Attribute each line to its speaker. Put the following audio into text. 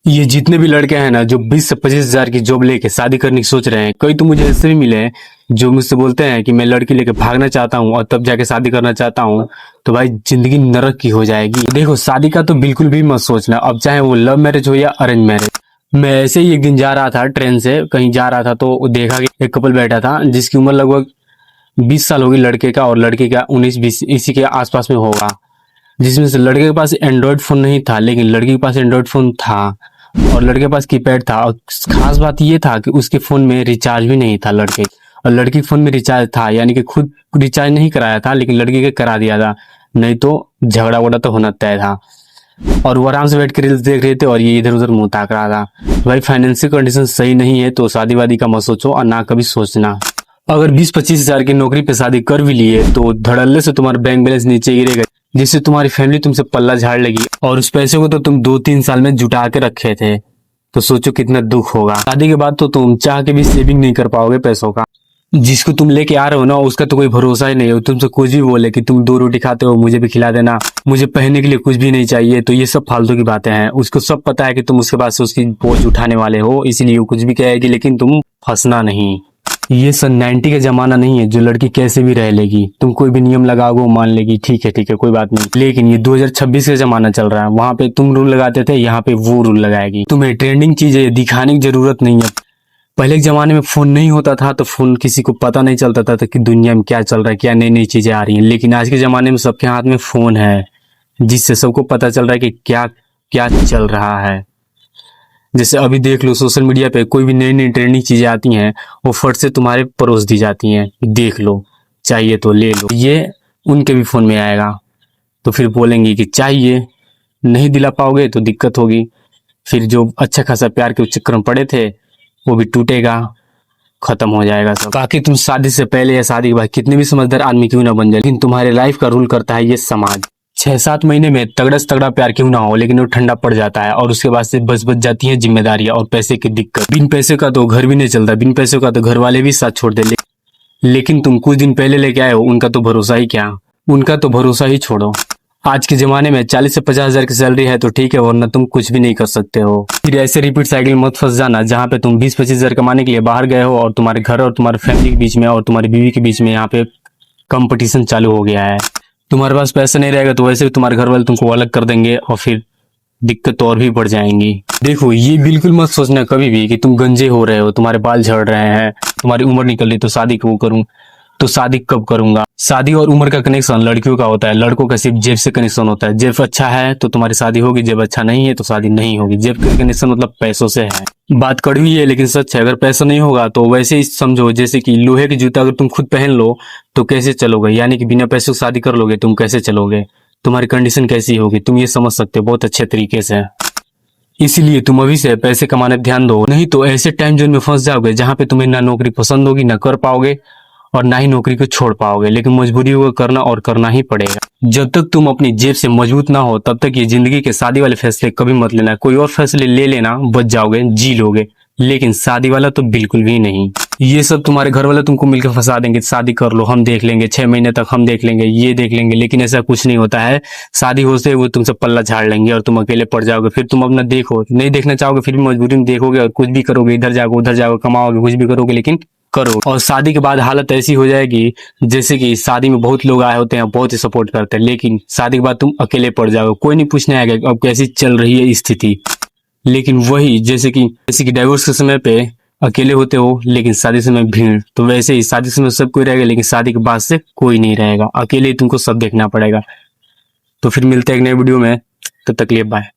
Speaker 1: ये जितने भी लड़के हैं ना जो 20 से 25 हजार की जॉब लेके शादी करने की सोच रहे हैं, कई तो मुझे ऐसे भी मिले हैं जो मुझसे बोलते हैं कि मैं लड़की लेके भागना चाहता हूँ और तब जाके शादी करना चाहता हूँ। तो भाई जिंदगी नरक की हो जाएगी। देखो शादी का तो बिल्कुल भी मत सोचना, अब चाहे वो लव मैरिज हो या अरेंज मैरिज। मैं ऐसे ही एक दिन जा रहा था, ट्रेन से कहीं जा रहा था तो देखा कि एक कपल बैठा था जिसकी उम्र लगभग 20 साल होगी लड़के का, और लड़के का 19-20 इसी के आसपास में होगा। जिसमें से लड़के के पास एंड्रॉयड फोन नहीं था लेकिन लड़की के पास एंड्रॉयड फोन था, और लड़के के पास कीपैड था। और खास बात ये था कि उसके फोन में रिचार्ज भी नहीं था लड़के, और लड़की के फोन में रिचार्ज था, यानी कि खुद रिचार्ज नहीं कराया था लेकिन लड़के के करा दिया था, नहीं तो झगड़ा वगड़ा तो होना तय था। और वो आराम से बैठ कर रील्स देख रहे थे और ये इधर उधर मुंह ताक रहा था। भाई फाइनेंशियल कंडीशन सही नहीं है तो शादी वादी का मत सोचो और ना कभी सोचना। अगर 20-25 हजार की नौकरी पे शादी कर भी लिए तो धड़ल्ले से तुम्हारा बैंक बैलेंस नीचे गिरेगा, जिससे तुम्हारी फैमिली तुमसे पल्ला झाड़ लेगी, और उस पैसे को तो तुम 2-3 साल में जुटा के रखे थे। तो सोचो कितना दुख होगा। शादी के बाद तो तुम चाह के भी सेविंग नहीं कर पाओगे पैसों का। जिसको तुम लेके आ रहे हो ना उसका तो कोई भरोसा ही नहीं हो, तुमसे कुछ भी बोले कि तुम 2 रोटी खाते हो मुझे भी खिला देना, मुझे पहनने के लिए कुछ भी नहीं चाहिए, तो ये सब फालतू की बातें हैं। उसको सब पता है कि तुम उसके पास से उसकी बोझ उठाने वाले हो, इसीलिए वो कुछ भी कहेगी, लेकिन तुम फंसना नहीं। ये सन 90 का जमाना नहीं है जो लड़की कैसे भी रह लेगी, तुम कोई भी नियम लगाओगे वो मान लेगी, ठीक है कोई बात नहीं। लेकिन ये 2026 का जमाना चल रहा है, वहां पे तुम रूल लगाते थे, यहाँ पे वो रूल लगाएगी। तुम्हें ट्रेंडिंग चीजें दिखाने की जरूरत नहीं है। पहले के जमाने में फोन नहीं होता था तो फोन किसी को पता नहीं चलता था कि दुनिया में क्या चल रहा है, क्या नई नई चीजें आ रही हैं। लेकिन आज के जमाने में सबके हाथ में फोन है, जिससे सबको पता चल रहा है कि क्या क्या चल रहा है। जैसे अभी देख लो सोशल मीडिया पे कोई भी नई नई ट्रेंडिंग चीजें आती हैं, वो फट से तुम्हारे परोस दी जाती हैं, देख लो चाहिए तो ले लो। ये उनके भी फोन में आएगा तो फिर बोलेंगे कि चाहिए, नहीं दिला पाओगे तो दिक्कत होगी। फिर जो अच्छा खासा प्यार के चक्कर में पड़े थे वो भी टूटेगा, खत्म हो जाएगा सब। बाकी तुम शादी से पहले या शादी के बाद कितने भी समझदार आदमी क्यों ना बन जाए, लेकिन तुम्हारे लाइफ का रूल करता है ये समाज। 6-7 महीने में तगड़ा से तगड़ा प्यार क्यों ना हो, लेकिन वो ठंडा पड़ जाता है और उसके बाद से बच जाती है जिम्मेदारियां और पैसे की दिक्कत। बिन पैसे का तो घर भी नहीं चलता, बिन पैसे का तो घर वाले भी साथ छोड़ दे। लेकिन तुम कुछ दिन पहले लेके आए हो, उनका तो भरोसा ही क्या, उनका तो भरोसा ही छोड़ो। आज के जमाने में 40 से 50 हजार की सैलरी है तो ठीक है, वरना तुम कुछ भी नहीं कर सकते हो। फिर ऐसे रिपीट साइकिल में मत फंस जाना जहाँ पे तुम 20-25 हजार कमाने के लिए बाहर गए हो और तुम्हारे घर और तुम्हारे फैमिली के बीच में और तुम्हारी बीवी के बीच में यहाँ पे कंपटीशन चालू हो गया है। तुम्हारे पास पैसा नहीं रहेगा तो वैसे भी तुम्हारे घर वाले तुमको अलग कर देंगे और फिर दिक्कत और भी बढ़ जाएंगी। देखो ये बिल्कुल मत सोचना कभी भी कि तुम गंजे हो रहे हो, तुम्हारे बाल झड़ रहे हैं, तुम्हारी उम्र निकल रही तो शादी क्यों करूं, तो शादी कब करूंगा। शादी और उम्र का कनेक्शन लड़कियों का होता है, लड़कों का सिर्फ जेब से कनेक्शन होता है। जेब अच्छा है तो तुम्हारी शादी होगी, जेब अच्छा नहीं है तो शादी नहीं होगी। जेब का कनेक्शन मतलब पैसों से है। बात कड़वी है लेकिन सच है, अगर पैसा नहीं होगा तो वैसे ही समझो जैसे कि लोहे के जूता अगर तुम खुद पहन लो तो कैसे चलोगे, यानी कि बिना पैसे शादी कर लोगे तुम कैसे चलोगे, तुम्हारी कंडीशन कैसी होगी, तुम ये समझ सकते हो बहुत अच्छे तरीके से। इसीलिए तुम अभी से पैसे कमाने ध्यान दो, नहीं तो ऐसे टाइम जोन में फंस जाओगे जहां पे तुम्हें ना नौकरी पसंद होगी, ना कर पाओगे और ना ही नौकरी को छोड़ पाओगे। लेकिन मजबूरी होगा करना और करना ही पड़ेगा। जब तक तुम अपनी जेब से मजबूत ना हो तब तक ये जिंदगी के शादी वाले फैसले कभी मत लेना। कोई और फैसले ले लेना बच जाओगे, जी लोगे, लेकिन शादी वाला तो बिल्कुल भी नहीं। ये सब तुम्हारे घर वाले तुमको मिलकर फंसा देंगे, शादी कर लो हम देख लेंगे, 6 महीने तक हम देख लेंगे, ये देख लेंगे, लेकिन ऐसा कुछ नहीं होता है। शादी होते वो तुमसे पल्ला झाड़ लेंगे और तुम अकेले पड़ जाओगे। फिर तुम अपना देखो, नहीं देखना चाहोगे फिर भी मजबूरी में देखोगे और कुछ भी करोगे, इधर जाओगे उधर जाओगे, कमाओगे कुछ भी करोगे लेकिन करो। और शादी के बाद हालत ऐसी हो जाएगी जैसे कि शादी में बहुत लोग आए होते हैं, बहुत ही सपोर्ट करते हैं, लेकिन शादी के बाद तुम अकेले पड़ जाओगे, कोई नहीं पूछने आएगा अब कैसी चल रही है स्थिति। लेकिन वही जैसे कि डाइवोर्स के समय पे अकेले होते हो लेकिन शादी समय भीड़, तो वैसे ही शादी समय सब कोई रहेगा लेकिन शादी के बाद से कोई नहीं रहेगा, अकेले ही तुमको सब देखना पड़ेगा। तो फिर मिलते हैं एक नए वीडियो में, तब तक के लिए बाय।